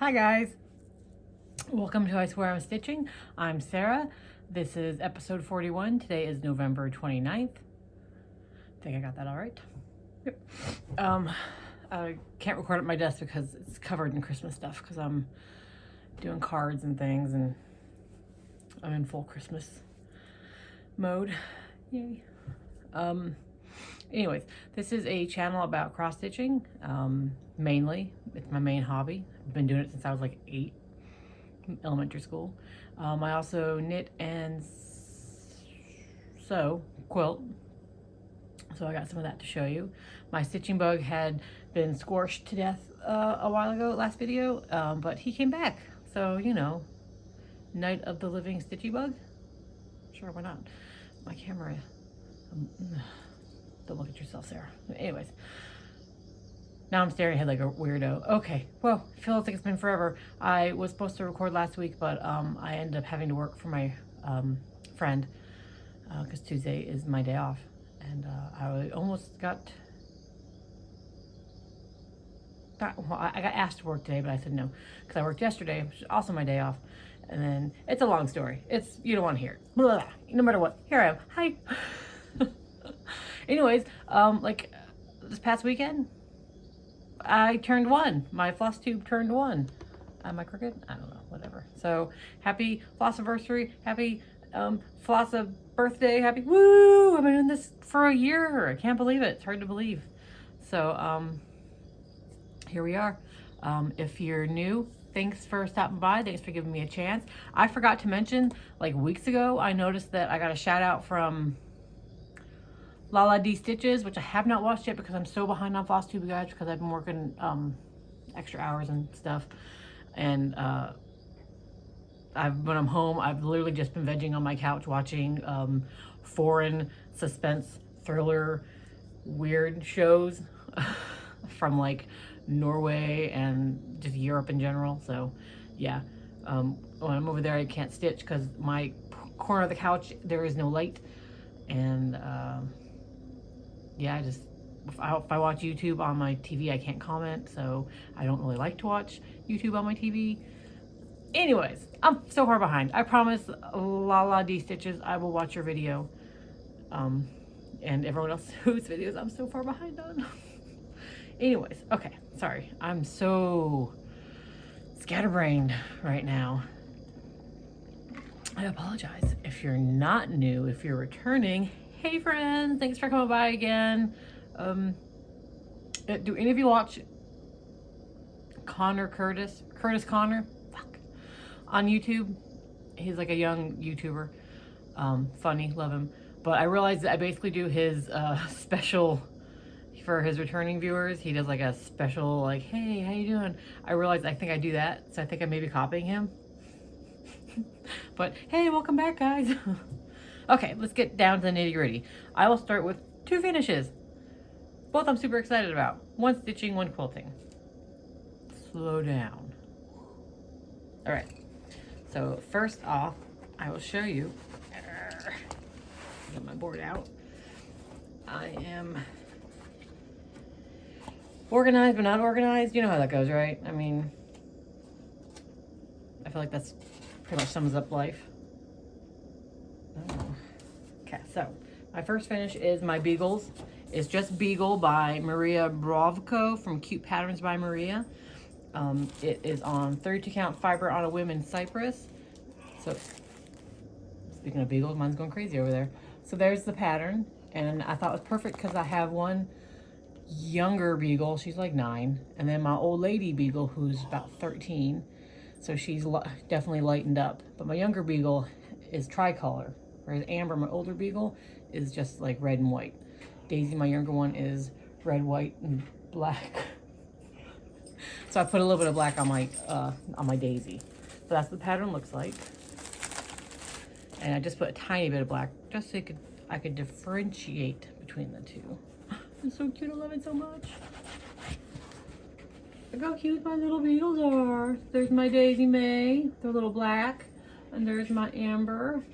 Hi guys, welcome to I Swear I'm Stitching. I'm Sarah. This is episode 41. Today is November 29th. I think I got that all right. Yep. I can't record at my desk because it's covered in Christmas stuff because I'm doing cards and things and I'm in full Christmas mode. Yay. Anyways, this is a channel about cross stitching. Mainly, it's my main hobby. I've been doing it since I was like 8, elementary school. I also knit and sew, quilt. So I got some of that to show you. My stitching bug had been scorched to death a while ago, last video, but he came back. So, you know, Night of the Living Stitchy Bug. Sure, why not? My camera. Don't look at yourself, Sarah. Anyways, now I'm staring ahead like a weirdo. Okay, well, it feels like it's been forever. I was supposed to record last week, but I ended up having to work for my friend because Tuesday is my day off. And I almost got I got asked to work today, but I said no because I worked yesterday, which is also my day off. And then it's a long story. It's, you don't want to hear it. Blah, blah, blah. No matter what. Here I am. Hi. Anyways, like this past weekend, I turned 1. My Flosstube turned 1. Am I crooked? I don't know. Whatever. So happy Flossiversary. Happy Flossa birthday. Happy woo! I've been doing this for a year. I can't believe it. It's hard to believe. So here we are. If you're new, thanks for stopping by. Thanks for giving me a chance. I forgot to mention, like weeks ago, I noticed that I got a shout out from Lala D Stitches, which I have not watched yet because I'm so behind on Flosstube, guys, because I've been working extra hours and stuff. And when I'm home, I've literally just been vegging on my couch watching foreign suspense thriller weird shows from like Norway and just Europe in general. So yeah, when I'm over there I can't stitch because my corner of the couch there is no light. And yeah, if I watch YouTube on my TV I can't comment, so I don't really like to watch YouTube on my TV. Anyways, I'm so far behind. I promise, Lala D Stitches, I will watch your video, and everyone else whose videos I'm so far behind on. Anyways, okay, sorry. I'm so scatterbrained right now. I apologize. If you're not new, if you're returning, hey friends, thanks for coming by again. Do any of you watch Curtis Connor? Fuck. On YouTube? He's like a young YouTuber. Funny, love him. But I realized that I basically do his special for his returning viewers. He does like a special like, hey, how you doing? I realized I think I do that, so I think I may be copying him. But hey, welcome back, guys. Okay, let's get down to the nitty gritty. I will start with 2 finishes. Both I'm super excited about. 1 stitching, 1 quilting. Slow down. All right, so first off, I will show you. Get my board out. I am organized but not organized. You know how that goes, right? I mean, I feel like that's pretty much sums up life. Oh. Okay, so my first finish is my Beagles. It's just Beagle by Maria Brovko from Cute Patterns by Maria. It is on 32 count fiber on a whim in Cypress. So speaking of Beagles, mine's going crazy over there. So there's the pattern, and I thought it was perfect because I have one younger Beagle, she's like 9, and then my old lady Beagle who's about 13, so she's definitely lightened up. But my younger Beagle is tricolor, whereas Amber, my older Beagle, is just like red and white. Daisy, my younger one, is red, white, and black. So I put a little bit of black on my Daisy. So that's what the pattern looks like. And I just put a tiny bit of black just so I could differentiate between the two. It's so cute, I love it so much. Look how cute my little Beagles are. There's my Daisy May, they're a little black. And there's my Amber,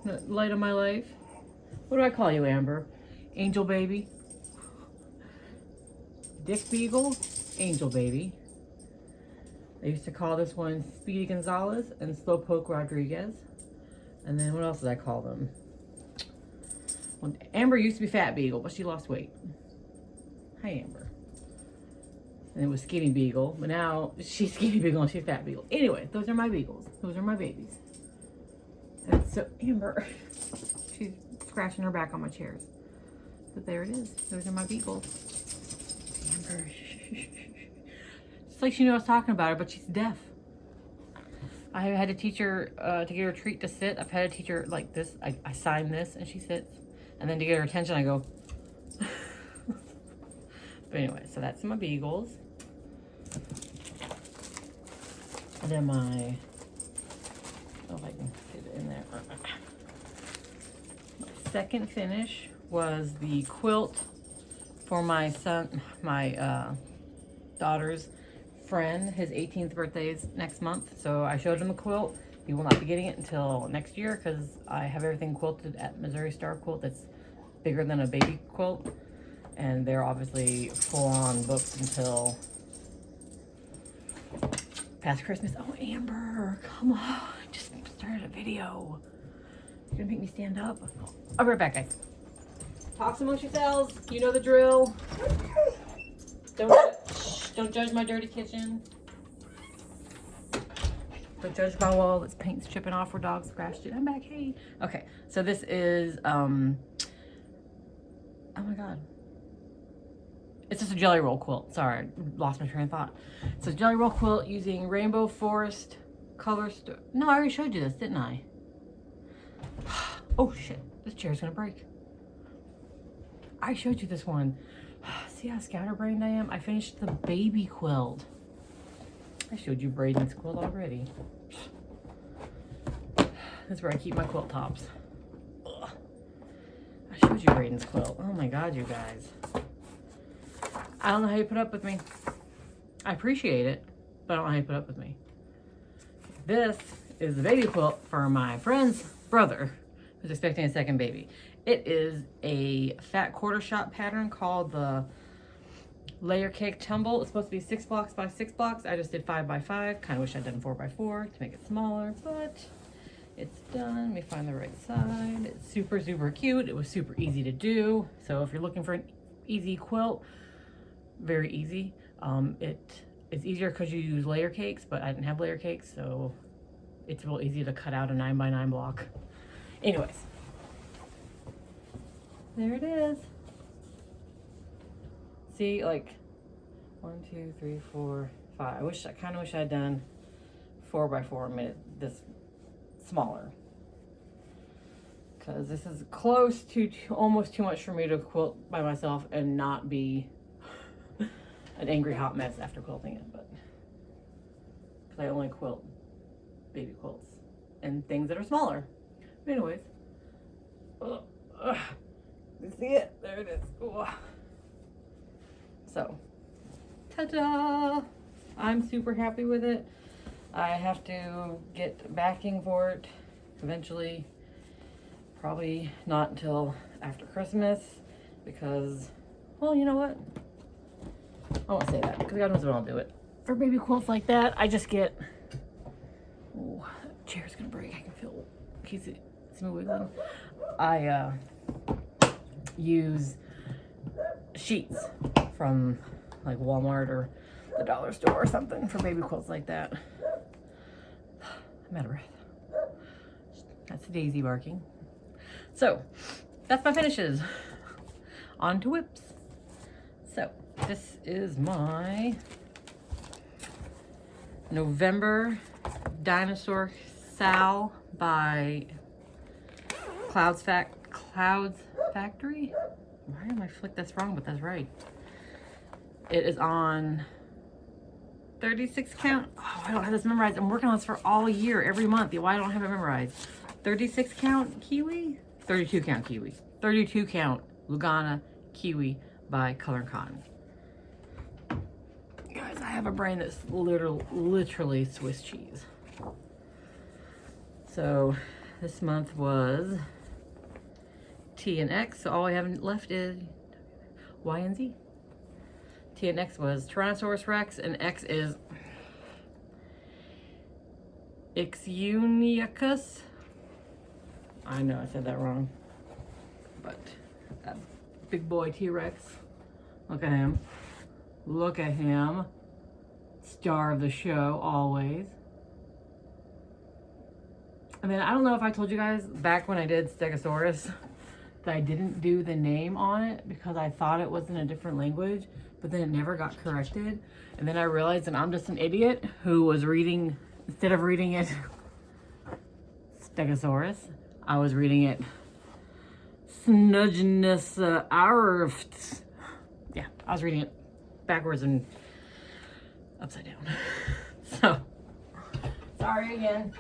the light of my life. What do I call you, Amber? Angel baby. Dick Beagle, Angel baby. I used to call this one Speedy Gonzalez and Slowpoke Rodriguez. And then what else did I call them? Well, Amber used to be Fat Beagle, but she lost weight. Hi, Amber. And it was Skinny Beagle, but now she's Skinny Beagle and she's Fat Beagle. Anyway, those are my beagles. Those are my babies. And so Amber, she's scratching her back on my chairs. But there it is. Those are my beagles. Amber. It's like she knew I was talking about her, but she's deaf. I had to teach her to get her treat to sit. I've had to teach her like this. I sign this and she sits. And then to get her attention, I go. But anyway, so that's my beagles. And then my, I don't know if I can fit it in there. My second finish was the quilt for my son, my daughter's friend. His 18th birthday is next month, so I showed him the quilt. He will not be getting it until next year because I have everything quilted at Missouri Star Quilt that's bigger than a baby quilt, and they're obviously full-on booked until past Christmas. Oh, Amber, come on, just started a video. You're gonna make me stand up. I'll be right back, guys. Talk amongst yourselves. You know the drill. Don't judge my dirty kitchen. Don't judge my wall. This paint's chipping off where dogs scratched it. I'm back. Hey. Okay, so this is oh my god. It's just a jelly roll quilt. Sorry, I lost my train of thought. It's a jelly roll quilt using Rainbow Forest color. No, I already showed you this, didn't I? Oh shit, this chair's gonna break. I showed you this one. See how scatterbrained I am? I finished the baby quilt. I showed you Braden's quilt already. This is where I keep my quilt tops. Ugh. I showed you Braden's quilt. Oh my god, you guys. I don't know how you put up with me. I appreciate it, but I don't know how you put up with me. This is the baby quilt for my friend's brother who's expecting a second baby. It is a fat quarter shot pattern called the Layer Cake Tumble. It's supposed to be 6 blocks by 6 blocks. I just did 5 by 5. Kind of wish I'd done 4 by 4 to make it smaller, but it's done. Let me find the right side. It's super, super cute. It was super easy to do. So if you're looking for an easy quilt, very easy. It's easier because you use layer cakes, but I didn't have layer cakes, so it's real easy to cut out a 9 by 9 block. Anyways, there it is. See, like 1, 2, 3, 4, 5. I kind of wish I'd done 4 by 4 and made it this smaller, because this is close to almost too much for me to quilt by myself and not be an angry hot mess after quilting it. But because I only quilt baby quilts and things that are smaller. But anyways, you see it? There it is. Ugh. So, ta-da! I'm super happy with it. I have to get backing for it eventually. Probably not until after Christmas because, well, you know what? I won't say that because God knows when I'll do it. For baby quilts like that, I just get, oh, that chair's gonna break. I can feel, can you see me wiggling? I use sheets from like Walmart or the dollar store or something for baby quilts like that. I'm out of breath. That's Daisy barking. So that's my finishes. On to WIPS. So this is my November Dinosaur Sal by Clouds Factory. Why am I flick that's wrong, but that's right. It is on 36 count. Oh, I don't have this memorized. I'm working on this for all year, every month. Why don't I have it memorized? 36 count kiwi, 32 count kiwi, 32 count Lugana kiwi by Color Cotton. Guys, I have a brain that's literally Swiss cheese. So this month was T and X, so all I have left is Y and Z. T and X was Tyrannosaurus Rex, and X is Ixuniacus. I know I said that wrong. But that big boy T-Rex. Look at him. Look at him. Star of the show, always. And then I don't know if I told you guys back when I did Stegosaurus that I didn't do the name on it because I thought it was in a different language, but then it never got corrected. And then I realized that I'm just an idiot who was reading, instead of reading it Stegosaurus, I was reading it Snudgenus. Yeah, I was reading it backwards and upside down. So, sorry again.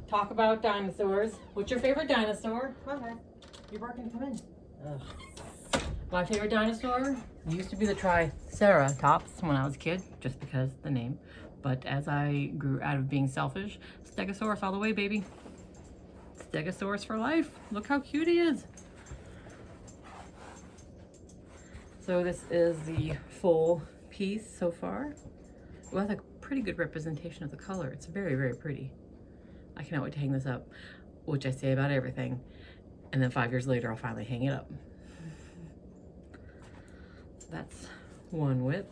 Talk about dinosaurs. What's your favorite dinosaur? Come on, guys. You're barking. Come in. Ugh. My favorite dinosaur used to be the Triceratops when I was a kid, just because the name. But as I grew out of being selfish, Stegosaurus all the way, baby. Stegosaurus for life. Look how cute he is. So this is the full piece so far. Well, that's a pretty good representation of the color. It's very, very pretty. I cannot wait to hang this up, which I say about everything. And then 5 years later, I'll finally hang it up. So that's one whip.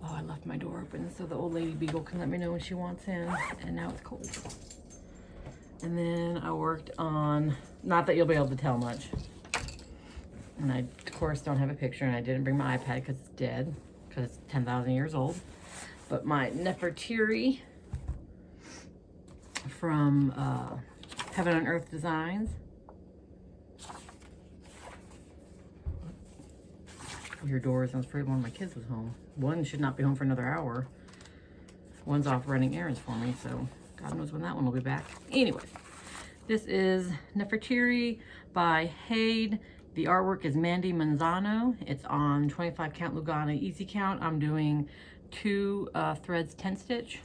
Oh, I left my door open so the old lady beagle can let me know when she wants in. And now it's cold. And then I worked on, not that you'll be able to tell much. And I, of course, don't have a picture, and I didn't bring my iPad because it's dead, because it's 10,000 years old. But my Nefertiti from Heaven and Earth Designs. Your doors. I was afraid one of my kids was home. One should not be home for another hour. One's off running errands for me, so God knows when that one will be back. Anyways, this is Nefertiti by Hade. The artwork is Mandy Manzano. It's on 25 count Lugana easy count. I'm doing 2 threads 10 stitch.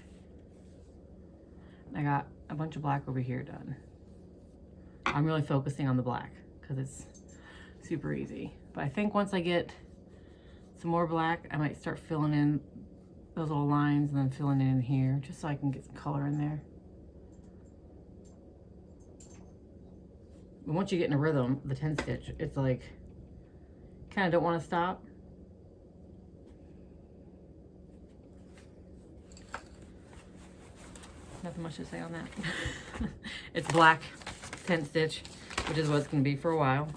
I got a bunch of black over here done. I'm really focusing on the black because it's super easy. But I think once I get some more black, I might start filling in those little lines and then filling it in here just so I can get some color in there. But once you get in a rhythm, the 10 stitch, it's like, kind of don't want to stop. Nothing much to say on that. It's black 10 stitch, which is what it's going to be for a while.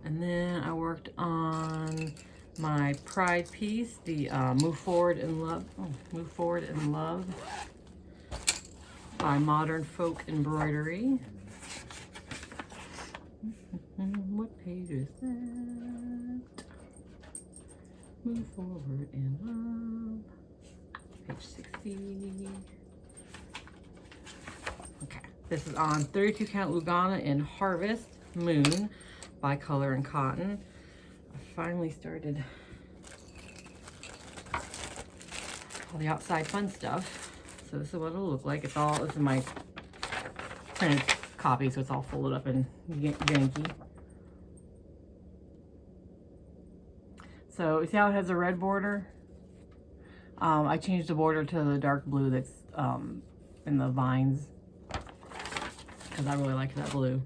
And then I worked on my pride piece, the Move Forward in Love. Oh, Move Forward in Love by Modern Folk Embroidery. What page is that? Move Forward in Love. Page 60. Okay, this is on 32 count Lugana in Harvest Moon by Color and Cotton. I finally started all the outside fun stuff. So this is what it'll look like. It's all, this is my printed copy, so it's all folded up and janky. So you see how it has a red border? I changed the border to the dark blue that's in the vines because I really like that blue.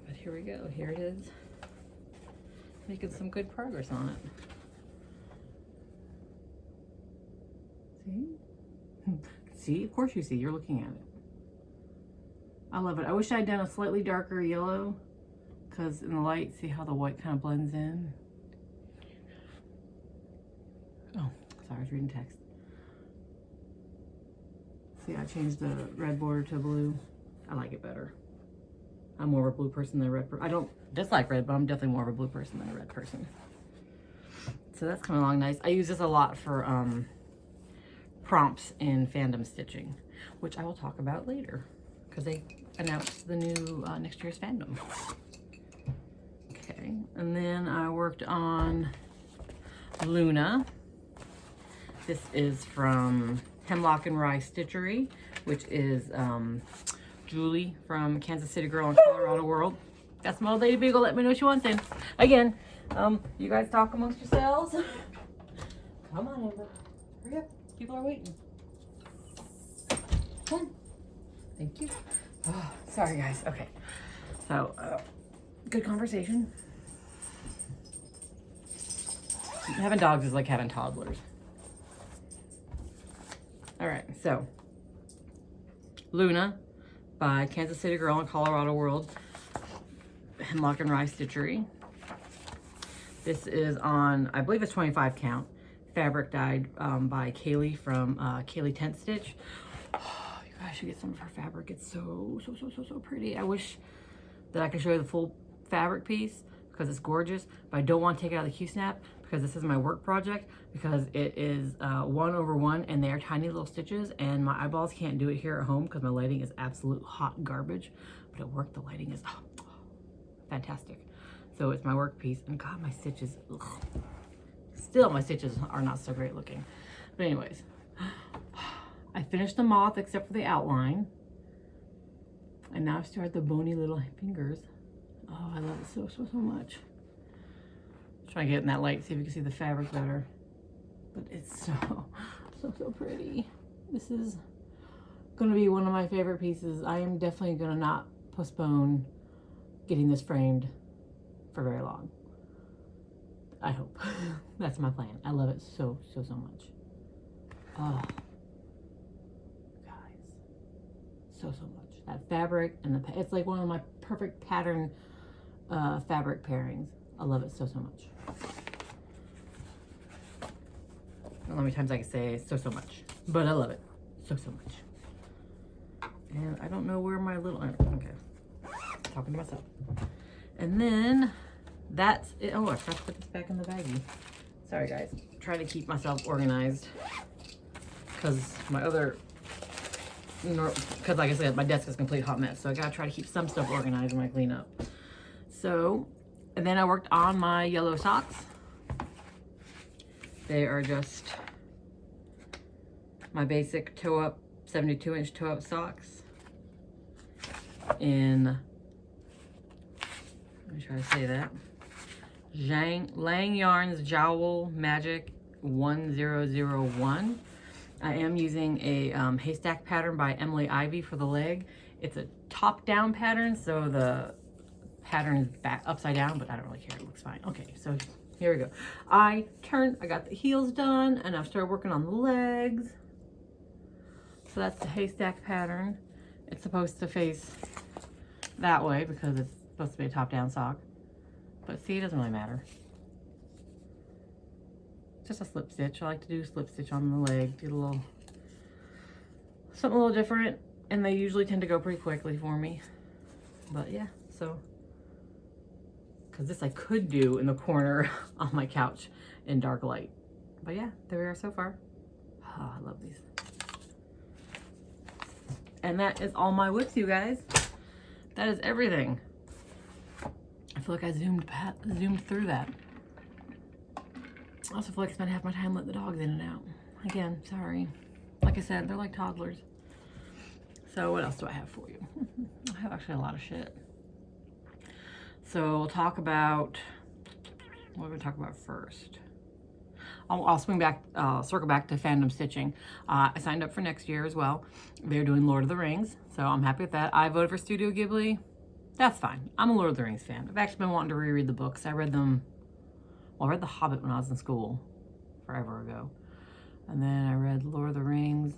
But here we go. Here it is. Making some good progress on it. See? See? Of course you see. You're looking at it. I love it. I wish I'd done a slightly darker yellow because in the light, see how the white kind of blends in? Oh, sorry, I was reading text. See, I changed the red border to blue. I like it better. I'm more of a blue person than a red person. I don't dislike red, but I'm definitely more of a blue person than a red person. So that's coming along nice. I use this a lot for prompts in fandom stitching, which I will talk about later because they announced the new next year's fandom. Okay, and then I worked on Luna. This is from Hemlock and Rye Stitchery, which is Julie from Kansas City Girl and Colorado World. That's my old lady beagle. Let me know what she wants in. Again, You guys talk amongst yourselves. Come on, Amber. Hurry up. People are waiting. Come on. Thank you. Oh, sorry, guys. Okay. So, good conversation. Having dogs is like having toddlers. All right, so Luna by Kansas City Girl in Colorado World, Hemlock and Rye Stitchery. This is on, I believe it's 25 count, fabric dyed by Kaylee from Kaylee Tent Stitch. Oh, you guys should get some of her fabric. It's so pretty. I wish that I could show you the full fabric piece because it's gorgeous, but I don't want to take it out of the Q-snap because this is my work project, because it is 1/1 and they are tiny little stitches and my eyeballs can't do it here at home because my lighting is absolute hot garbage. But at work the lighting is fantastic. So it's my work piece, and God, my stitches, ugh. Still my stitches are not so great looking. But anyways, I finished the moth except for the outline. And now I've started the bony little fingers. Oh, I love it so much. Try to get in that light, see if you can see the fabric better. But it's so pretty. This is gonna be one of my favorite pieces. I am definitely gonna not postpone getting this framed for very long. I hope. That's my plan. I love it so much. Oh, guys, so much. That fabric and it's like one of my perfect pattern fabric pairings. I love it so much. I don't know how many times I can say so much, but I love it so much. And I don't know where my little, okay, talking to myself. And then that's it. Oh, I forgot to put this back in the baggie. Sorry guys, trying to keep myself organized because my other, because like I said, my desk is a complete hot mess, so I gotta try to keep some stuff organized when I clean up. So, and then I worked on my yellow socks. They are just my basic toe up, 72-inch toe up socks in, let me try to say that, Lang Yarns Jowl Magic 1001. I am using a haystack pattern by Emily Ivy for the leg. It's a top down pattern, so the pattern is back upside down, but I don't really care, it looks fine. Okay, so here we go. I got the heels done and I've started working on the legs. So that's the haystack pattern. It's supposed to face that way because it's supposed to be a top down sock. But see, it doesn't really matter. Just a slip stitch. I like to do a slip stitch on the leg, do a little, something a little different, and they usually tend to go pretty quickly for me. But yeah, so, because this I could do in the corner on my couch in dark light. But yeah, there we are so far. Oh, I love these. And that is all my WIPS, you guys. That is everything. I feel like I zoomed through that. I also feel like I spent half my time letting the dogs in and out. Again, sorry. Like I said, they're like toddlers. So what else do I have for you? I have actually a lot of shit. So we'll talk about, what are we gonna talk about first? I'll circle back to fandom stitching. I signed up for next year as well. They're doing Lord of the Rings, so I'm happy with that. I voted for Studio Ghibli. That's fine. I'm a Lord of the Rings fan. I've actually been wanting to reread the books. I read them, well, I read The Hobbit when I was in school, forever ago. And then I read Lord of the Rings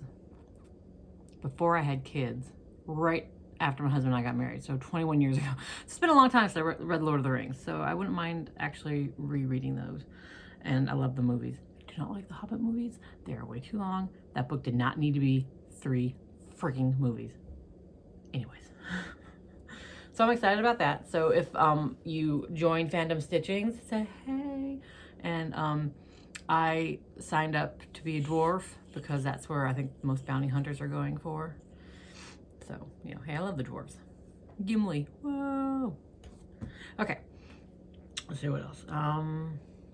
before I had kids, right after my husband and I got married, so 21 years ago. It's been a long time since I read Lord of the Rings, so I wouldn't mind actually rereading those. And I love the movies. I do not like the Hobbit movies. They are way too long. That book did not need to be 3 freaking movies. Anyways. So I'm excited about that. So if you join Fandom Stitching, say hey. And I signed up to be a dwarf because that's where I think most bounty hunters are going for. So, you know, hey, I love the dwarves. Gimli, whoa. Okay, let's see what else.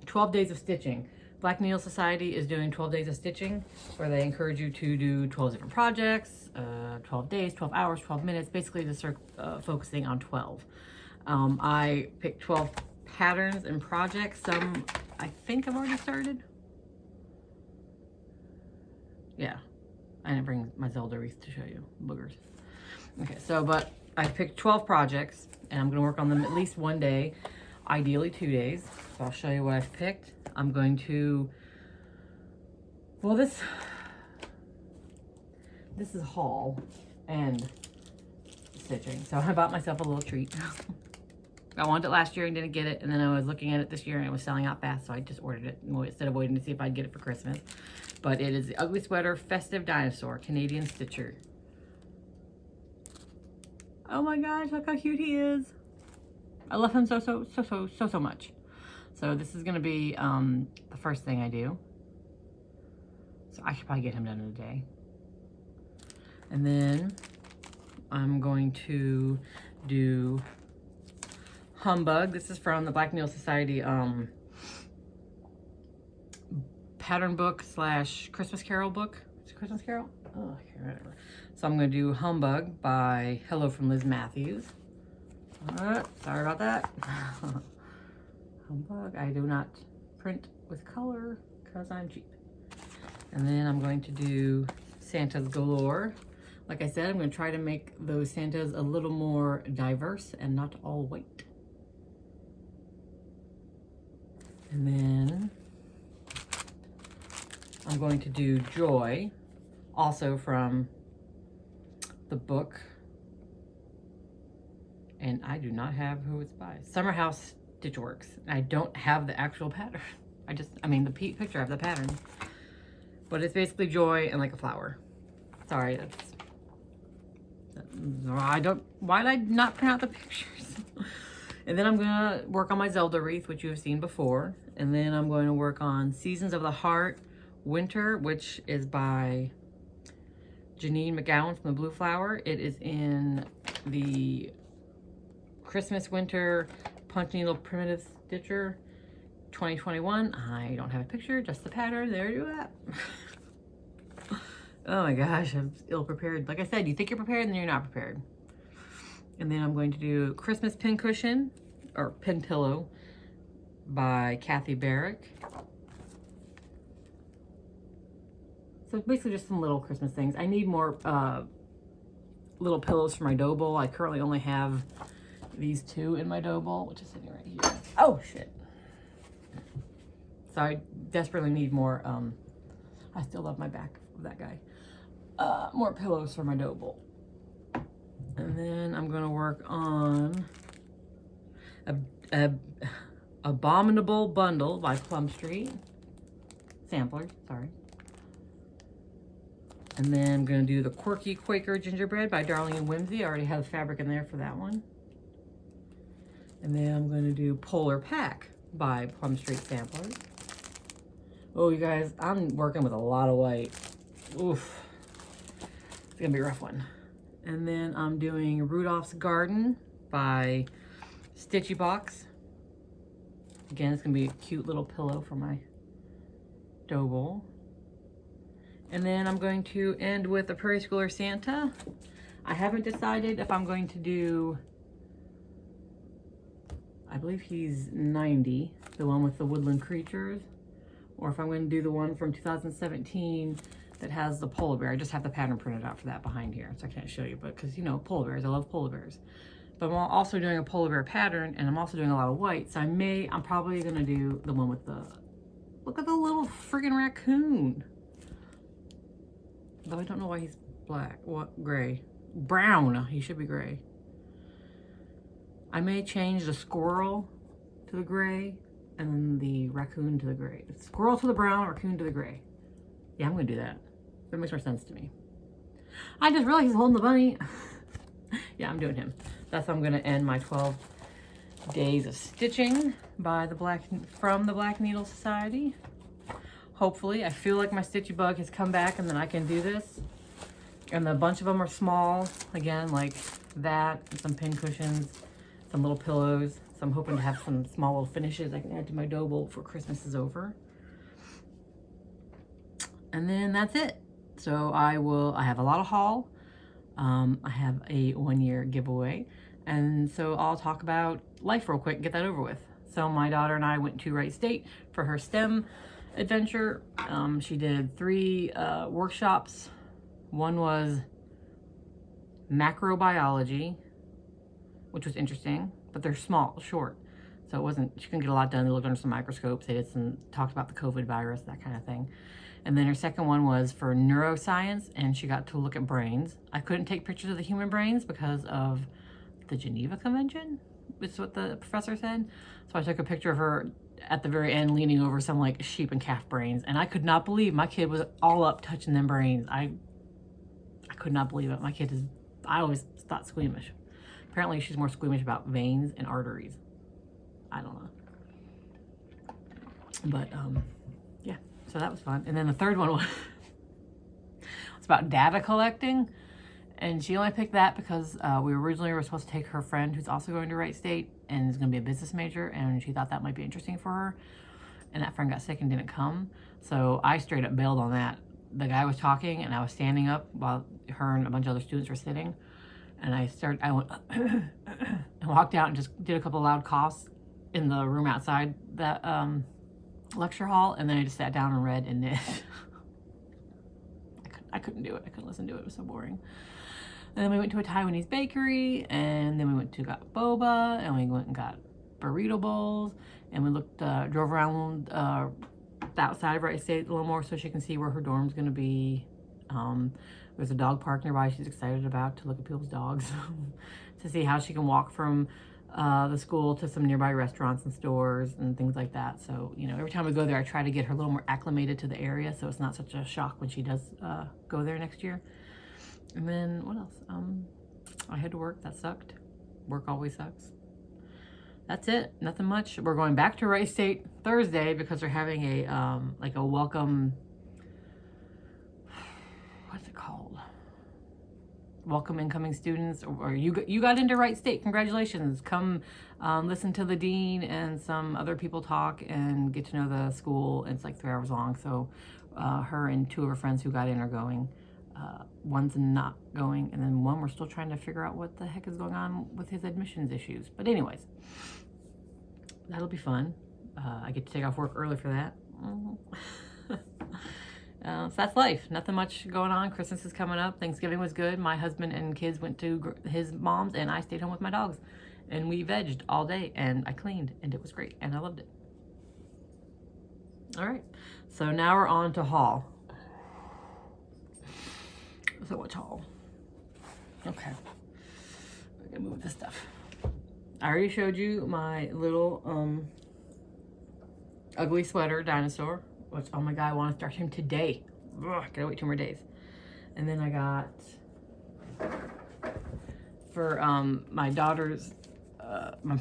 12 days of stitching. Black Needle Society is doing 12 days of stitching where they encourage you to do 12 different projects, 12 days, 12 hours, 12 minutes, basically just focusing on 12. I picked 12 patterns and projects. Some I think I've already started. Yeah, I didn't bring my Zelda wreath to show you, boogers. Okay, so, but I picked 12 projects, and I'm gonna work on them at least one day, ideally 2 days. So I'll show you what I've picked. I'm going to, well, this is haul and stitching. So I bought myself a little treat. I wanted it last year and didn't get it, and then I was looking at it this year and it was selling out fast, so I just ordered it instead of waiting to see if I'd get it for Christmas. But it is the Ugly Sweater Festive Dinosaur Canadian Stitcher. Oh my gosh, look how cute he is. I love him so much. So this is gonna be the first thing I do. So I should probably get him done in a day. And then I'm going to do Humbug. This is from the Black Needle Society pattern book / Christmas Carol book. Is it Christmas Carol? Oh, I can't remember. So I'm going to do Humbug by Hello from Liz Matthews. Sorry about that. Humbug. I do not print with color because I'm cheap. And then I'm going to do Santa's Galore. Like I said, I'm going to try to make those Santas a little more diverse and not all white. And then I'm going to do Joy, also from the book. And I do not have who it's by. Summer House Stitchworks. I don't have the actual pattern. I mean the picture of the pattern. But it's basically Joy and like a flower. Sorry, why did I not print out the pictures? And then I'm gonna work on my Zelda wreath, which you have seen before. And then I'm going to work on Seasons of the Heart Winter, which is by Janine McGowan from the Blue Flower. It is in the Christmas Winter Punch Needle Primitive Stitcher 2021. I don't have a picture, just the pattern. There you are. Oh my gosh, I'm ill prepared. Like I said, you think you're prepared and then you're not prepared. And then I'm going to do Christmas Pin Cushion, or Pin Pillow, by Kathy Barrick. So basically just some little Christmas things. I need more little pillows for my dough bowl. I currently only have these 2 in my dough bowl, which is sitting right here. Oh shit. So I desperately need more, I still love my back of that guy. More pillows for my dough bowl. And then I'm gonna work on a Abominable Bundle by Plum Street. Sampler, sorry. And then I'm gonna do the Quirky Quaker Gingerbread by Darling and Whimsy. I already have the fabric in there for that one. And then I'm gonna do Polar Pack by Plum Street Samplers. Oh, you guys, I'm working with a lot of white. Oof. It's gonna be a rough one. And then I'm doing Rudolph's Garden by Stitchy Box. Again, it's gonna be a cute little pillow for my dough bowl. And then I'm going to end with a Prairie Schooler Santa. I haven't decided if I'm going to do, I believe he's 90, the one with the woodland creatures, or if I'm going to do the one from 2017 that has the polar bear. I just have the pattern printed out for that behind here, so I can't show you, but because, you know, polar bears, I love polar bears. But I'm also doing a polar bear pattern, and I'm also doing a lot of white, so I'm probably going to do the one with the, look at the little friggin' raccoon. Though I don't know why he's black. What? Gray. Brown. He should be gray. I may change the squirrel to the gray and then the raccoon to the gray. Squirrel to the brown, raccoon to the gray. Yeah, I'm going to do that. That makes more sense to me. I just realized he's holding the bunny. Yeah, I'm doing him. That's how I'm going to end my 12 days of stitching from the Black Needle Society. Hopefully, I feel like my stitchy bug has come back and then I can do this. And a bunch of them are small, again, like that, and some pin cushions, some little pillows. So I'm hoping to have some small little finishes I can add to my dough bowl before Christmas is over. And then that's it. So I have a lot of haul. I have a 1-year giveaway. And so I'll talk about life real quick and get that over with. So my daughter and I went to Wright State for her STEM adventure. She did 3 workshops. One was macrobiology, which was interesting, but they're small, short. So it wasn't, she couldn't get a lot done. They looked under some microscopes. They did some, talked about the COVID virus, that kind of thing. And then her second one was for neuroscience, and she got to look at brains. I couldn't take pictures of the human brains because of the Geneva Convention, is what the professor said. So I took a picture of her at the very end leaning over some like sheep and calf brains, and I could not believe my kid was all up touching them brains. I could not believe it. My kid is, I always thought squeamish. Apparently she's more squeamish about veins and arteries. I don't know. But yeah, so that was fun. And then the third one was it's about data collecting. And she only picked that because we originally were supposed to take her friend who's also going to Wright State and is going to be a business major, and she thought that might be interesting for her. And that friend got sick and didn't come. So I straight up bailed on that. The guy was talking and I was standing up while her and a bunch of other students were sitting. And I went and walked out and just did a couple of loud coughs in the room outside that lecture hall. And then I just sat down and read and knit. I couldn't do it. I couldn't listen to it. It was so boring. And then we went to a Taiwanese bakery, and then we went to got boba, and we went and got burrito bowls, and we drove around the outside of Wright State a little more so she can see where her dorm's going to be. There's a dog park nearby she's excited about to look at people's dogs to see how she can walk from the school to some nearby restaurants and stores and things like that. So, you know, every time we go there, I try to get her a little more acclimated to the area so it's not such a shock when she does go there next year. And then what else? I had to work. That sucked. Work always sucks. That's it. Nothing much. We're going back to Wright State Thursday because they're having a like a welcome. What's it called? Welcome incoming students, or you got into Wright State. Congratulations. Come listen to the dean and some other people talk and get to know the school. And it's like 3 hours long. So her and 2 of her friends who got in are going. One's not going, and then one we're still trying to figure out what the heck is going on with his admissions issues. But anyways, that'll be fun. I get to take off work early for that. So that's life. Nothing much going on. Christmas is coming up. Thanksgiving was good. My husband and kids went to his mom's, and I stayed home with my dogs. And we vegged all day, and I cleaned, and it was great, and I loved it. All right, so now we're on to haul. So what's haul? Okay, I'm gonna move this stuff. I already showed you my little ugly sweater dinosaur, which, oh my god, I want to start him today. Ugh, gotta wait 2 more days. And then I got for my daughter's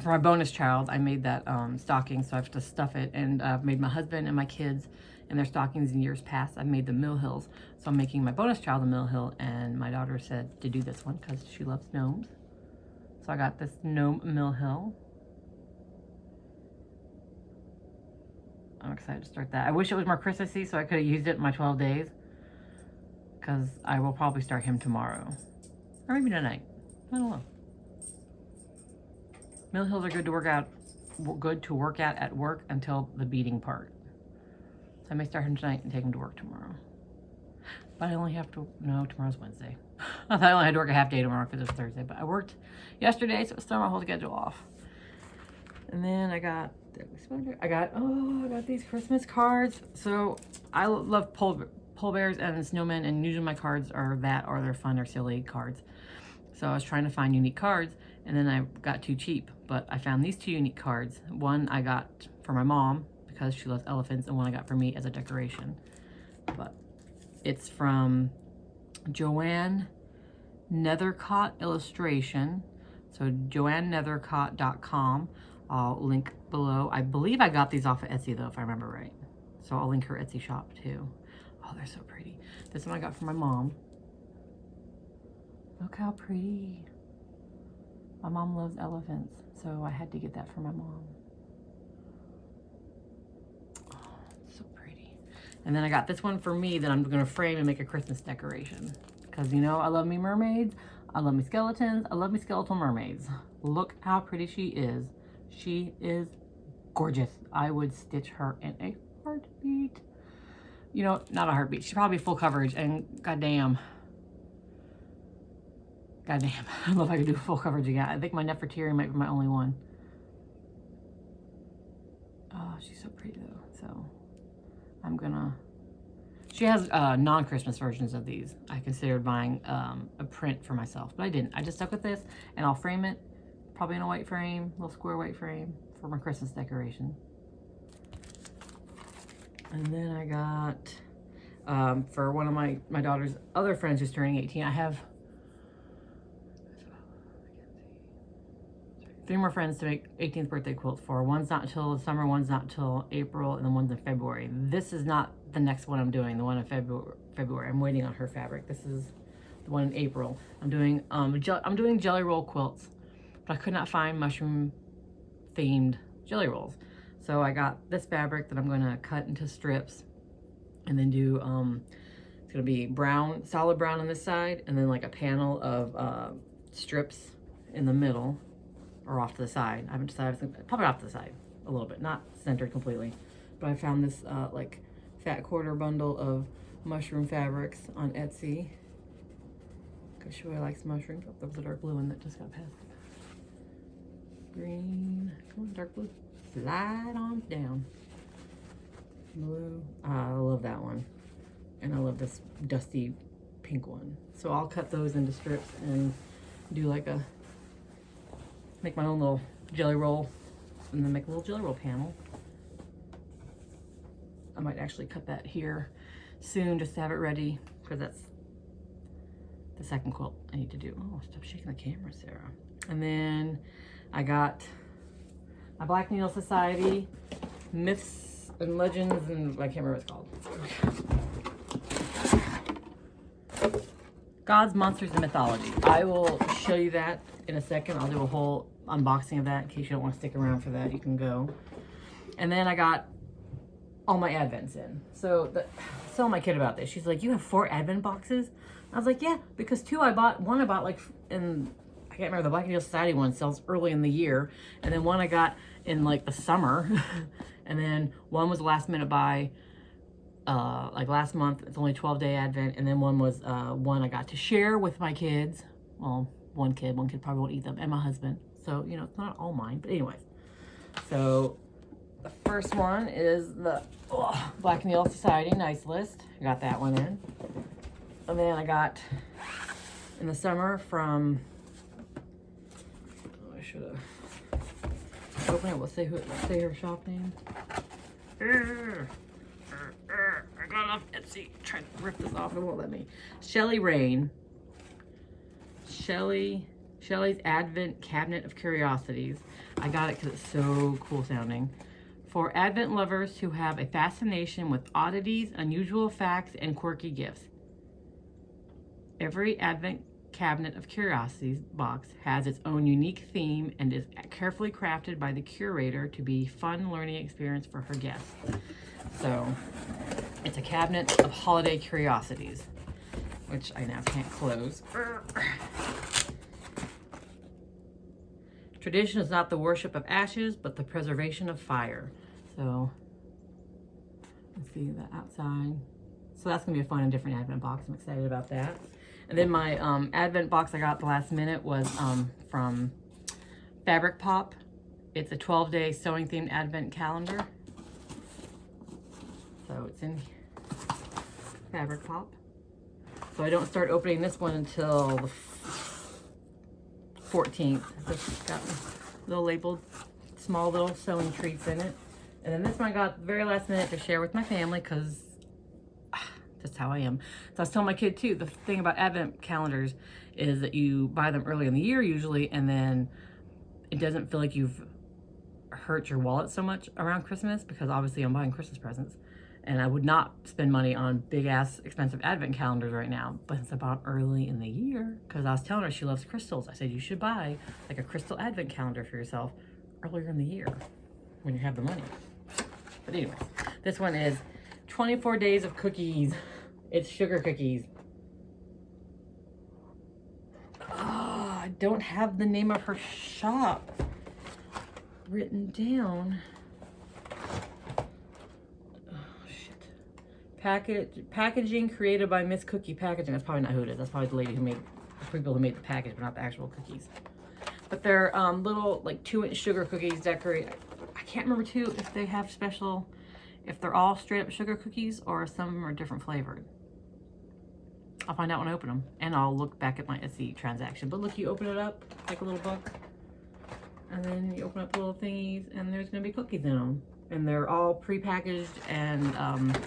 for my bonus child, I made that stocking, so I have to stuff it, and I've made my husband and my kids and their stockings in years past. I've made the Mill Hills, so I'm making my bonus child a Mill Hill, and my daughter said to do this one because she loves gnomes. So I got this gnome Mill Hill. I'm excited to start that. I wish it was more Christmassy so I could have used it in my 12 days, because I will probably start him tomorrow, or maybe tonight. I don't know. Mill Hills are good to work at work until the beating part. So I may start him tonight and take him to work tomorrow. But I only have to, no, tomorrow's Wednesday. I thought I only had to work a half day tomorrow because it's Thursday, but I worked yesterday, so it's throwing my whole schedule off. And then I got these Christmas cards. So I love pole bears and snowmen, and usually my cards are that, or they're fun or silly cards. So I was trying to find unique cards, and then I got too cheap, but I found these 2 unique cards. One I got for my mom because she loves elephants, and one I got for me as a decoration. But it's from Joanne Nethercott Illustration. So joannenethercott.com. I'll link below. I believe I got these off of Etsy though, if I remember right. So I'll link her Etsy shop too. Oh, they're so pretty. This one I got from my mom. Look how pretty. My mom loves elephants, so I had to get that for my mom. Oh, so pretty. And then I got this one for me that I'm gonna frame and make a Christmas decoration. Because you know, I love me mermaids, I love me skeletons, I love me skeletal mermaids. Look how pretty she is. She is gorgeous. I would stitch her in a heartbeat. You know, not a heartbeat. She's probably full coverage, and goddamn. Goddamn. I don't know if I could do full coverage again. I think my Nefertiti might be my only one. Oh, she's so pretty though. So I'm gonna. She has non-Christmas versions of these. I considered buying a print for myself, but I didn't. I just stuck with this, and I'll frame it, probably in a white frame, little square white frame for my Christmas decoration. And then I got, for one of my daughter's other friends who's turning 18, I have 3 more friends to make 18th birthday quilts for. One's not until the summer, one's not until April, and then one's in February. This is not the next one I'm doing, the one in February. I'm waiting on her fabric. This is the one in April. I'm doing jelly roll quilts, but I could not find mushroom themed jelly rolls. So I got this fabric that I'm gonna cut into strips and then do, it's gonna be brown, solid brown on this side, and then like a panel of strips in the middle or off to the side. I haven't decided, probably off to the side a little bit, not centered completely. But I found this like fat quarter bundle of mushroom fabrics on Etsy. Cause she really likes mushrooms. Oh, there was a dark blue one that just got past. Green, come on, dark blue. Slide on down. Blue, I love that one. And I love this dusty pink one. So I'll cut those into strips and do like a, make my own little jelly roll, and then make a little jelly roll panel. I might actually cut that here soon just to have it ready, because that's the second quilt I need to do. Oh, stop shaking the camera, Sarah. And then I got my Black Needle Society Myths and Legends, and I can't remember what it's called. Gods, Monsters, and Mythology. I will show you that in a second. I'll do a whole unboxing of that in case you don't want to stick around for that. You can go. And then I got all my advents in. So I was telling my kid about this. She's like, you have 4 advent boxes? I was like, yeah, because 2 I bought. One I bought like in, I can't remember, the Black Needle Society one sells early in the year. And then one I got in like the summer. And then one was a last minute buy, like last month. It's only 12-day advent. And then one was one I got to share with my kids. Well, one kid probably won't eat them, and my husband. So, you know, it's not all mine, but anyways. So the first one is the Black Needle Society Nice List. I got that one in. And then I got in the summer from, I should have opened it. Let's say her shop name. I got it off Etsy. Trying to rip this off, it won't let me. Shelly Rain. Shelly's Advent Cabinet of Curiosities. I got it because it's so cool sounding. For Advent lovers who have a fascination with oddities, unusual facts, and quirky gifts. Every Advent Cabinet of Curiosities box has its own unique theme and is carefully crafted by the curator to be a fun learning experience for her guests. So, it's a cabinet of holiday curiosities, which I now can't close. Tradition is not the worship of ashes, but the preservation of fire. So, let's see the outside. So that's gonna be a fun and different Advent box. I'm excited about that. And then my Advent box I got at the last minute was from Fabric Pop. It's a 12-day sewing themed Advent calendar. So it's in Fabric Pop. So I don't start opening this one until the 14th. It's got little labeled small little sewing treats in it. And then this one I got very last minute to share with my family because that's how I am. So I was telling my kid too, the thing about Advent calendars is that you buy them early in the year usually, and then it doesn't feel like you've hurt your wallet so much around Christmas, because obviously I'm buying Christmas presents. And I would not spend money on big ass expensive Advent calendars right now, but it's about early in the year, because I was telling her she loves crystals. I said you should buy like a crystal Advent calendar for yourself earlier in the year when you have the money. But anyway, this one is 24 days of cookies. It's sugar cookies. I don't have the name of her shop written down. Packaging created by Miss Cookie Packaging. That's probably not who it is. That's probably the lady who made, the people who made the package, but not the actual cookies. But they're little like 2-inch sugar cookies decorated. I can't remember too if they have special, if they're all straight up sugar cookies or some of them are different flavored. I'll find out when I open them, and I'll look back at my Etsy transaction. But look, you open it up like a little book, and then you open up little thingies, and there's gonna be cookies in them, and they're all pre-packaged and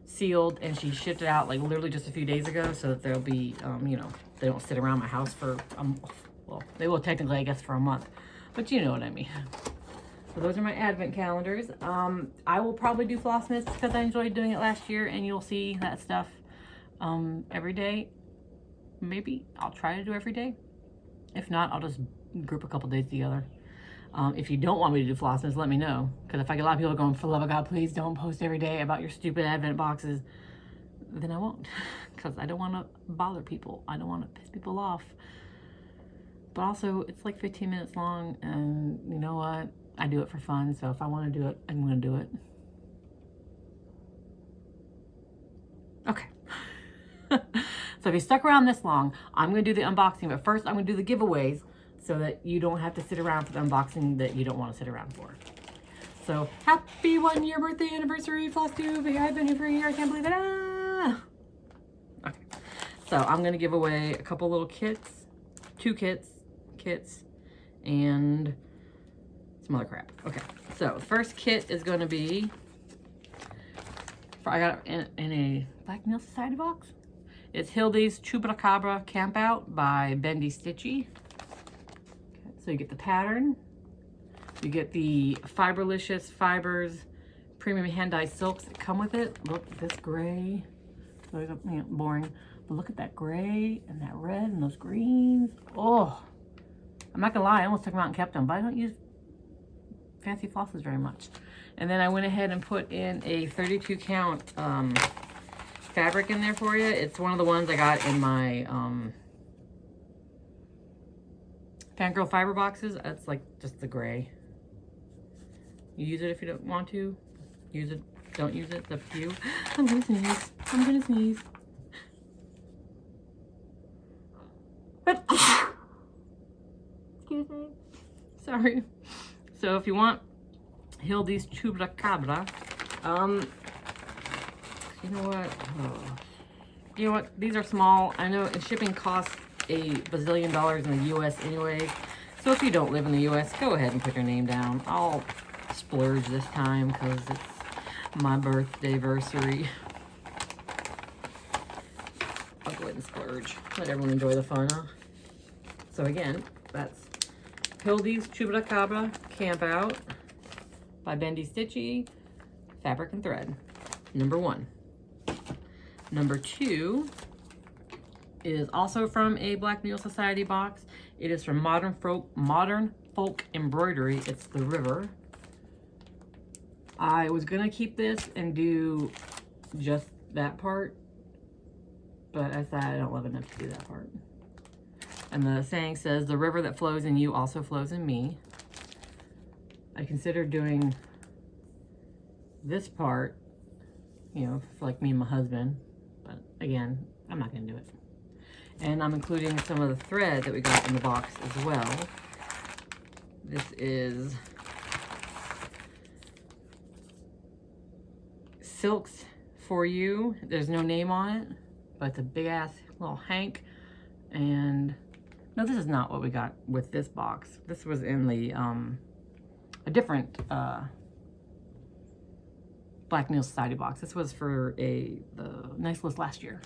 sealed. And she shipped it out like literally just a few days ago, so that they'll be, you know, they don't sit around my house for well, they will technically, I guess, for a month, but you know what I mean. So those are my advent calendars. I will probably do Flossmas because I enjoyed doing it last year, and you'll see that stuff every day. Maybe I'll try to do every day. If not, I'll just group a couple days together. If you don't want me to do Flossmas, let me know, because if I get a lot of people going, for the love of God, please don't post every day about your stupid advent boxes, then I won't, because I don't want to bother people. I don't want to piss people off. But also, it's like 15 minutes long, and you know what? I do it for fun, so if I want to do it, I'm going to do it. Okay. So if you stuck around this long, I'm going to do the unboxing, but first I'm going to do the giveaways so that you don't have to sit around for the unboxing that you don't want to sit around for. So happy 1-year birthday anniversary, Flosstube. I've been here for a year. I can't believe it. Ah! Okay. So I'm going to give away a couple little kits, 2 kits, and some other crap. Okay. So the first kit is going to be, I got it in a Black Nail Society box. It's Hildy's Chupacabra Camp Out by Bendy Stitchy. Okay, so you get the pattern. You get the Fiberlicious Fibers Premium Hand-Dyed Silks that come with it. Look at this gray. So, you know, boring. But look at that gray and that red and those greens. Oh, I'm not gonna lie, I almost took them out and kept them, but I don't use fancy flosses very much. And then I went ahead and put in a 32 count fabric in there for you. It's one of the ones I got in my Fangirl fiber boxes. It's like just the gray. You use it if you don't want to. Use it, don't use it, it's up to you. I'm gonna sneeze. I'm gonna sneeze. Excuse me. Sorry. So if you want Hildy's Chupacabra, you know what? Oh. You know what? These are small. I know, and shipping costs a bazillion dollars in the US anyway. So if you don't live in the US, go ahead and put your name down. I'll splurge this time because it's my birthday-versary. I'll go ahead and splurge. Let everyone enjoy the fun, huh? So again, that's Hildy's Chupacabra Camp Out by Bendy Stitchy, fabric and thread. Number 1. Number 2 is also from a Black Nail Society box. It is from Modern Folk Embroidery. It's the River. I was gonna keep this and do just that part, but I thought I don't love enough to do that part. And the saying says, the river that flows in you also flows in me. I considered doing this part, you know, for like me and my husband, but again, I'm not gonna do it. And I'm including some of the thread that we got in the box as well. This is Silks for You. There's no name on it, but it's a big ass little hank. And no, this is not what we got with this box. This was in the a different Black Nail Society box. This was for the nice list last year.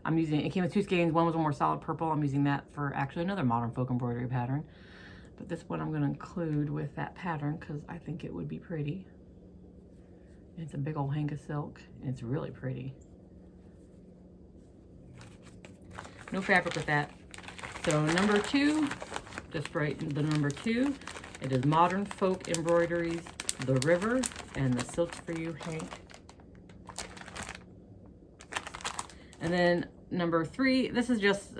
I'm using, it came with 2 skeins. One was a more solid purple. I'm using that for actually another Modern Folk embroidery pattern. But this one I'm going to include with that pattern because I think it would be pretty. It's a big old hank of silk, and it's really pretty. No fabric with that. So number 2, just write the number 2. It is Modern Folk Embroideries, The River, and the Silks for You hank. And then number 3, this is just,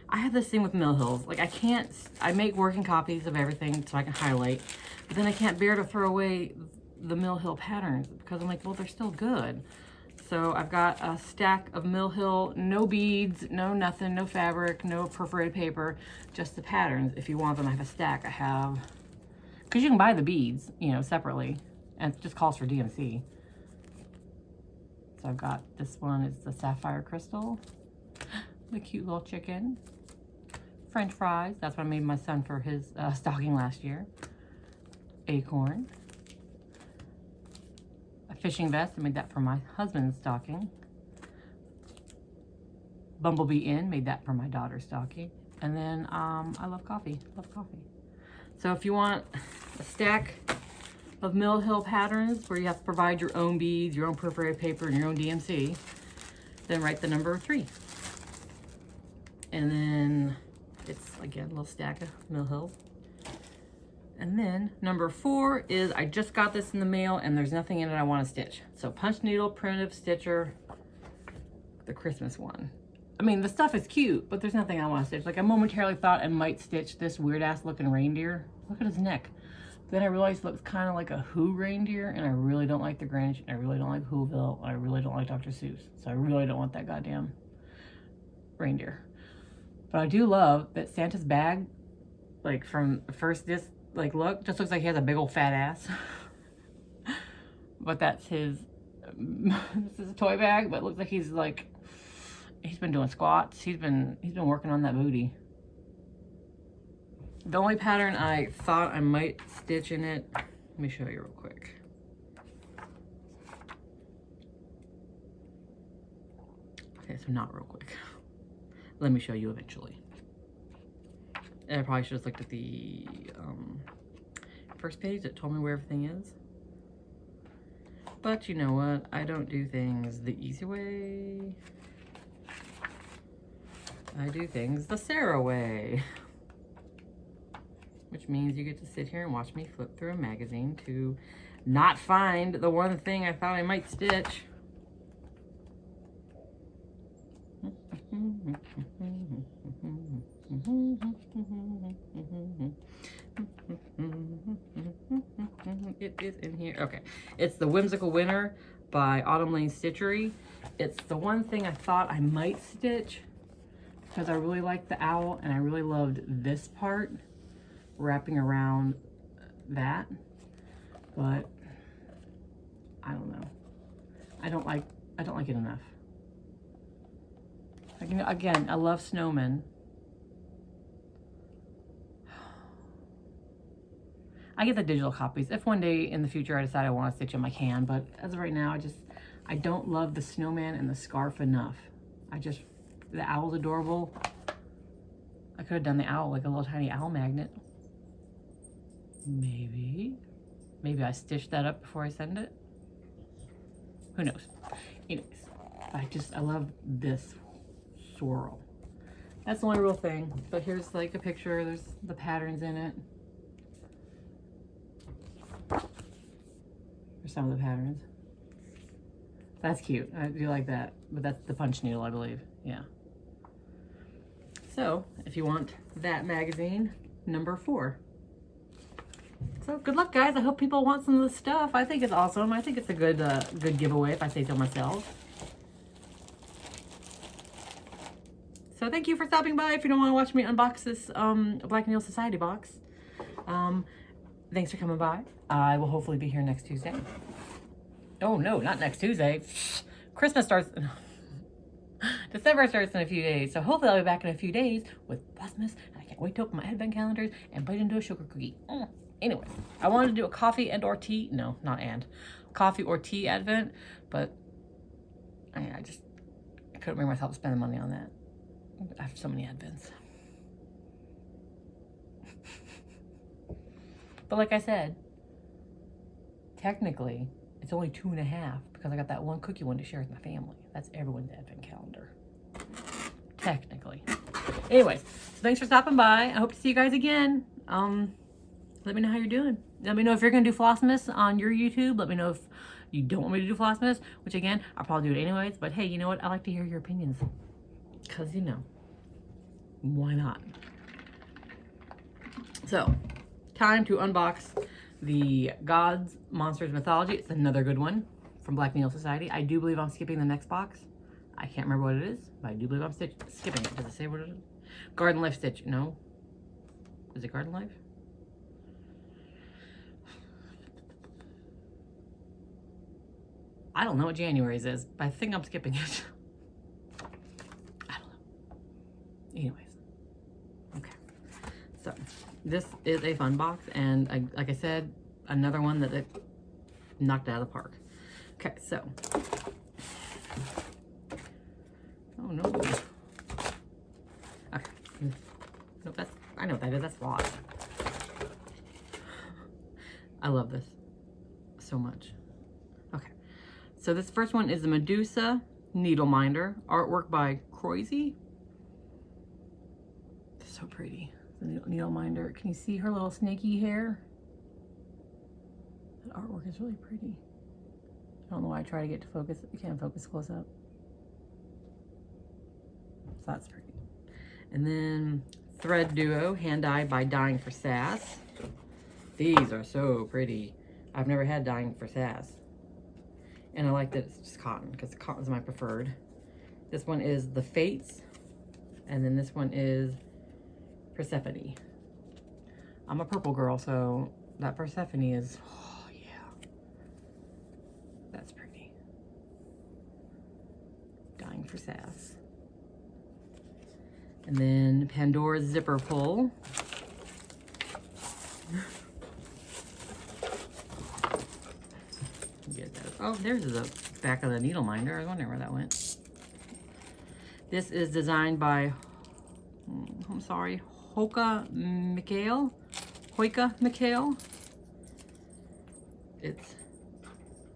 I have this thing with Mill Hills. Like I make working copies of everything so I can highlight, but then I can't bear to throw away the Mill Hill patterns because I'm like, well, they're still good. So I've got a stack of Mill Hill, no beads, no nothing, no fabric, no perforated paper, just the patterns. If you want them, I have a stack. I have, because you can buy the beads, you know, separately, and it just calls for DMC. So I've got this one, it's the sapphire crystal, the cute little chicken, French fries, that's what I made my son for his stocking last year, acorn, a fishing vest, I made that for my husband's stocking, Bumblebee Inn, made that for my daughter's stocking, and then I love coffee, So if you want a stack of Mill Hill patterns where you have to provide your own beads, your own perforated paper, and your own DMC, then write the number 3. And then it's, again, a little stack of Mill Hill. And then number 4 is, I just got this in the mail and there's nothing in it I want to stitch. So punch needle, primitive stitcher, the Christmas one. I mean, the stuff is cute, but there's nothing I want to stitch. Like, I momentarily thought I might stitch this weird ass looking reindeer. Look at his neck. Then I realized it looks kind of like a Who reindeer, and I really don't like the Grinch, and I really don't like Whoville, and I really don't like Dr. Seuss. So I really don't want that goddamn reindeer. But I do love that Santa's bag, like from the first look, just looks like he has a big old fat ass. But that's his, this is a toy bag, but it looks like he's been doing squats. He's been working on that booty. The only pattern I thought I might stitch in it, let me show you real quick. Okay, so not real quick. Let me show you eventually. And I probably should have looked at the first page that told me where everything is. But you know what? I don't do things the easy way. I do things the Sarah way. Which means you get to sit here and watch me flip through a magazine to not find the one thing I thought I might stitch. It is in here. Okay. It's the Whimsical Winter by Autumn Lane Stitchery. It's the one thing I thought I might stitch because I really liked the owl and I really loved this part wrapping around that, but I don't know. I don't like it enough. Again, I love snowmen. I get the digital copies. If one day in the future I decide I want to stitch them, I can, but as of right now, I don't love the snowman and the scarf enough. The owl's adorable. I could have done the owl, like a little tiny owl magnet. Maybe I stitched that up before I send it. Who knows? Anyways, I love this swirl. That's the only real thing. But here's like a picture. There's the patterns in it. There's some of the patterns. That's cute. I do like that. But that's the punch needle, I believe. Yeah. So, if you want that magazine, number 4. So good luck, guys. I hope people want some of this stuff. I think it's awesome. I think it's a good giveaway, if I say so myself. So thank you for stopping by. If you don't want to watch me unbox this Black Needle Society box, thanks for coming by. I will hopefully be here next Tuesday. Oh no, not next Tuesday. Christmas starts. December starts in a few days, so hopefully I'll be back in a few days with Vlogmas, and I can't wait to open my advent calendars and bite into a sugar cookie. Anyways, I wanted to do a coffee and or tea. No, not and. Coffee or tea advent, but I couldn't bring myself to spend the money on that. I have so many advents. But like I said, technically, it's only 2.5 because I got that one cookie one to share with my family. That's everyone's advent calendar. Technically. Anyways, so thanks for stopping by. I hope to see you guys again. Let me know how you're doing. Let me know if you're going to do Flossmas on your YouTube. Let me know if you don't want me to do Flossmas, which again, I'll probably do it anyways. But hey, you know what? I like to hear your opinions. Because, you know, why not? So, time to unbox the Gods, Monsters, Mythology. It's another good one. from Black Needle Society. I do believe I'm skipping the next box. I can't remember what it is, but I do believe I'm skipping it. Does it say what it is? Garden Life Stitch. No. Is it Garden Life? I don't know what January's is, but I think I'm skipping it. I don't know. Anyways. Okay. So, this is a fun box, and like I said, another one that it knocked out of the park. Okay, so. Oh no. Okay. Nope, I know what that is. That's Floss. I love this so much. Okay. So this first one is the Medusa Needle Minder. Artwork by Croisy. So pretty. The needle minder. Can you see her little snaky hair? That artwork is really pretty. I don't know why I try to get to focus. You can't focus close up. So that's pretty. And then Thread Duo, hand dyed by Dying for Sass. These are so pretty. I've never had Dying for Sass. And I like that it's just cotton, because cotton is my preferred. This one is The Fates. And then this one is Persephone. I'm a purple girl, so that Persephone is, oh yeah. That's pretty. Dying for Sass. And then Pandora's Zipper Pull. Get that. Oh, there's the back of the needle minder. I was wondering where that went. This is designed by, I'm sorry, Hoika Mikhail. It's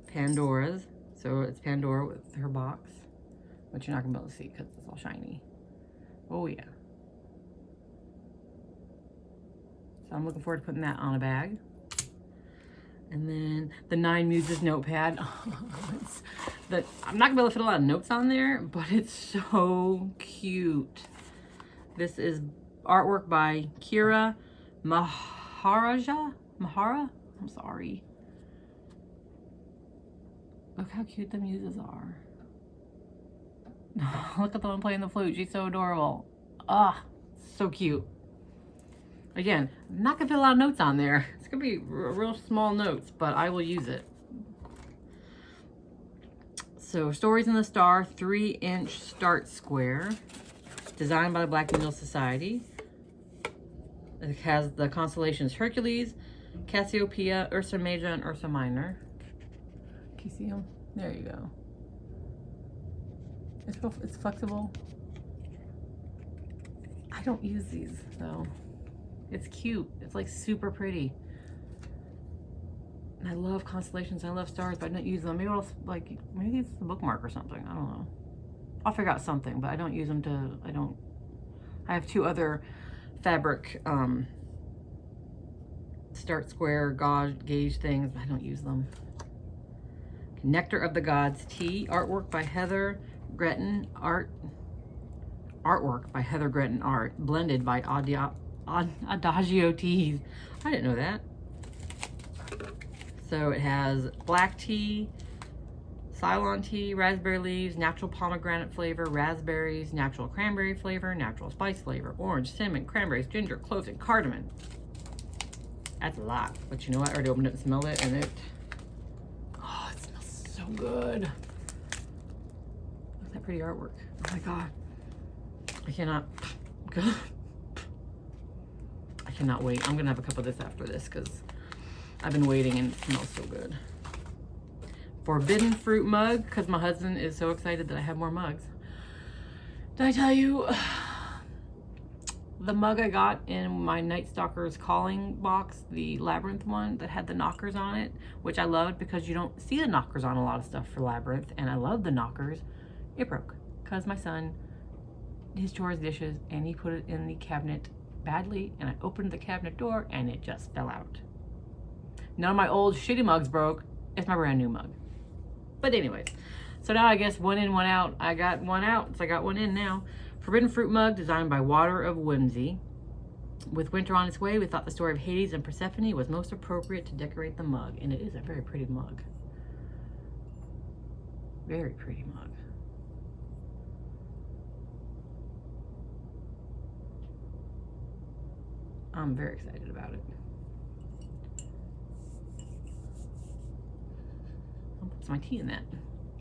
Pandora's. So it's Pandora with her box, but you're not gonna be able to see because it's all shiny. Oh yeah. So I'm looking forward to putting that on a bag. And then the 9 Muses notepad. I'm not gonna be able to fit a lot of notes on there, but it's so cute. This is artwork by Kira Mahara? I'm sorry. Look how cute the muses are. Look at the one playing the flute. She's so adorable. Ah, so cute. Again, I'm not gonna put a lot of notes on there. It's gonna be real small notes, but I will use it. So, Stories in the Star 3-inch start square, designed by the Black Needle Society. It has the constellations Hercules, Cassiopeia, Ursa Major, and Ursa Minor. Can you see them? There you go. It's flexible. I don't use these though. It's cute. It's like super pretty. And I love constellations. I love stars, but I don't use them. Maybe maybe it's a bookmark or something. I don't know. I'll figure out something, but I don't use them to. I have 2 other fabric start square gauge things, but I don't use them. Nectar of the Gods Tea, artwork by Heather Gretton artwork by Heather Gretton Art, blended by Adagio Teas. I didn't know that. So it has black tea, Ceylon tea, raspberry leaves, natural pomegranate flavor, raspberries, natural cranberry flavor, natural spice flavor, orange, cinnamon, cranberries, ginger, cloves, and cardamom. That's a lot, but you know what? I already opened it and smelled it, and it smells so good. Look at that pretty artwork. Oh my God. I cannot wait. I'm gonna have a cup of this after this because I've been waiting and it smells so good. Forbidden Fruit mug, because my husband is so excited that I have more mugs. Did I tell you the mug I got in my Night Stalker's Calling box, the Labyrinth one that had the knockers on it, which I loved because you don't see the knockers on a lot of stuff for Labyrinth, and I love the knockers. It broke because my son, his chores dishes, and he put it in the cabinet badly, and I opened the cabinet door and it just fell out. None of my old shitty mugs broke. It's my brand new mug. But anyways, so now I guess one in, one out. I got one out, so I got one in now. Forbidden Fruit mug, designed by Water of Whimsy. With winter on its way, we thought the story of Hades and Persephone was most appropriate to decorate the mug, and it is a very pretty mug. Very pretty mug. I'm very excited about it. I'll put my tea in that.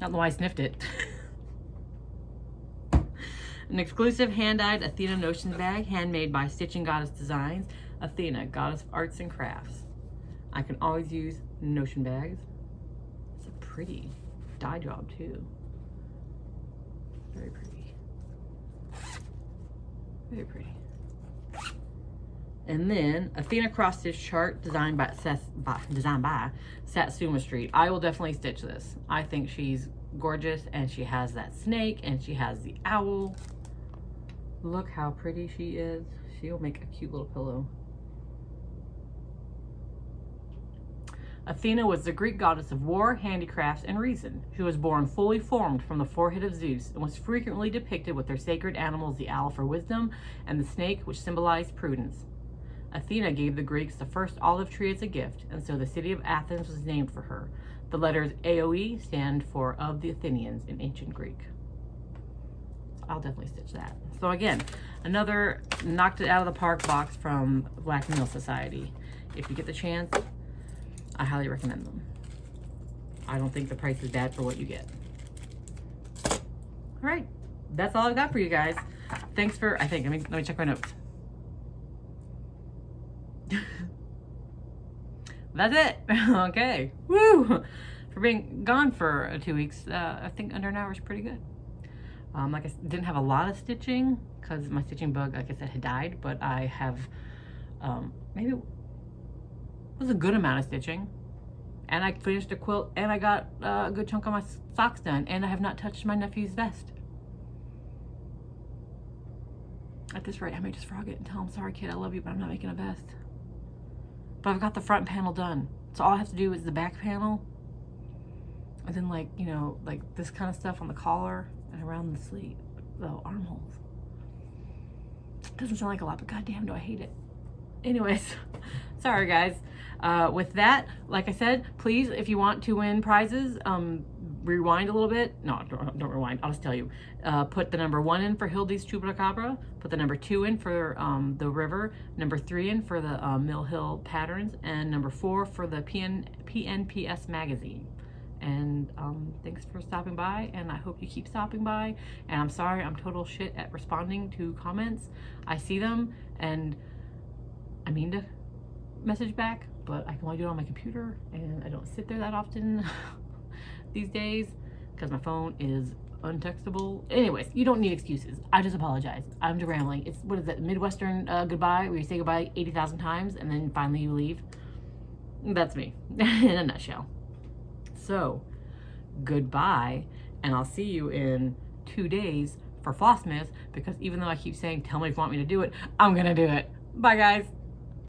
Not know why I sniffed it. An exclusive hand-dyed Athena Notions bag, handmade by Stitching Goddess Designs. Athena, goddess of arts and crafts. I can always use notion bags. It's a pretty dye job too. Very pretty. Very pretty. And then Athena cross stitch chart designed by Satsuma Street. I will definitely stitch this. I think she's gorgeous, and she has that snake, and she has the owl. Look how pretty she is. She'll make a cute little pillow. Athena was the Greek goddess of war, handicrafts, and reason. She was born fully formed from the forehead of Zeus and was frequently depicted with her sacred animals, the owl for wisdom and the snake, which symbolized prudence. Athena gave the Greeks the first olive tree as a gift, and so the city of Athens was named for her. The letters AOE stand for of the Athenians in ancient Greek. So I'll definitely stitch that. So again, another knocked it out of the park box from Black Mill Society. If you get the chance, I highly recommend them. I don't think the price is bad for what you get. All right, that's all I've got for you guys. Thanks for, let me check my notes. That's it. Okay. Woo! For being gone for 2 weeks, I think under an hour is pretty good. Like I didn't have a lot of stitching because my stitching bug, like I said, had died, but I have maybe it was a good amount of stitching, and I finished a quilt, and I got a good chunk of my socks done, and I have not touched my nephew's vest. At this rate, I may just frog it and tell him, sorry kid, I love you, but I'm not making a vest. But I've got the front panel done. So all I have to do is the back panel. And then like, you know, like this kind of stuff on the collar and around the sleeve, the armholes. Doesn't sound like a lot, but goddamn do I hate it. Anyways, sorry guys. With that, like I said, please, if you want to win prizes, rewind a little bit. No, don't rewind. I'll just tell you. Put the number 1 in for Hildy's Chupacabra. Put the number 2 in for the river. Number 3 in for the Mill Hill patterns. And number 4 for the PNPS magazine. And thanks for stopping by, and I hope you keep stopping by. And I'm sorry, I'm total shit at responding to comments. I see them, and I mean to message back, but I can only do it on my computer, and I don't sit there that often these days because my phone is untextable. Anyways, you don't need excuses. I just apologize. I'm just rambling. It's, what is that, Midwestern goodbye, where you say goodbye 80,000 times and then finally you leave? That's me in a nutshell. So, goodbye, and I'll see you in 2 days for Flossmas, because even though I keep saying, tell me if you want me to do it, I'm gonna do it. Bye, guys.